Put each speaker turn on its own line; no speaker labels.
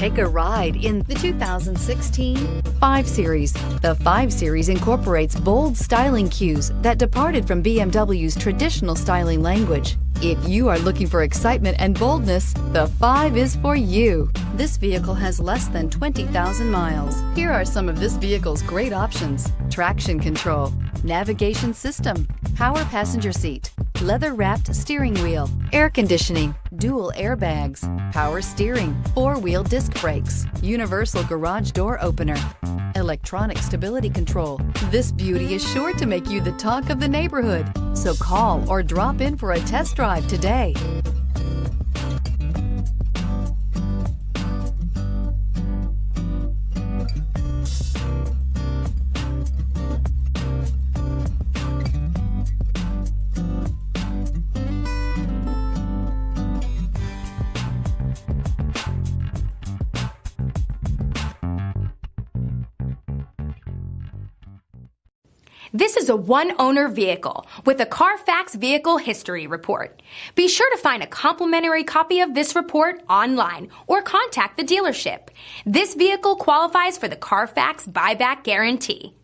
Take a ride in the 2016 5 Series. The 5 Series incorporates bold styling cues that departed from BMW's traditional styling language. If you are looking for excitement and boldness, the 5 is for you. This vehicle has less than 20,000 miles. Here are some of this vehicle's great options: traction control, navigation system, power passenger seat, leather-wrapped steering wheel, air conditioning, dual airbags, power steering, 4-wheel disc brakes, universal garage door opener, electronic stability control. This beauty is sure to make you the talk of the neighborhood. So call or drop in for a test drive today.
This is a one-owner vehicle with a Carfax Vehicle History Report. Be sure to find a complimentary copy of this report online or contact the dealership. This vehicle qualifies for the Carfax Buyback Guarantee.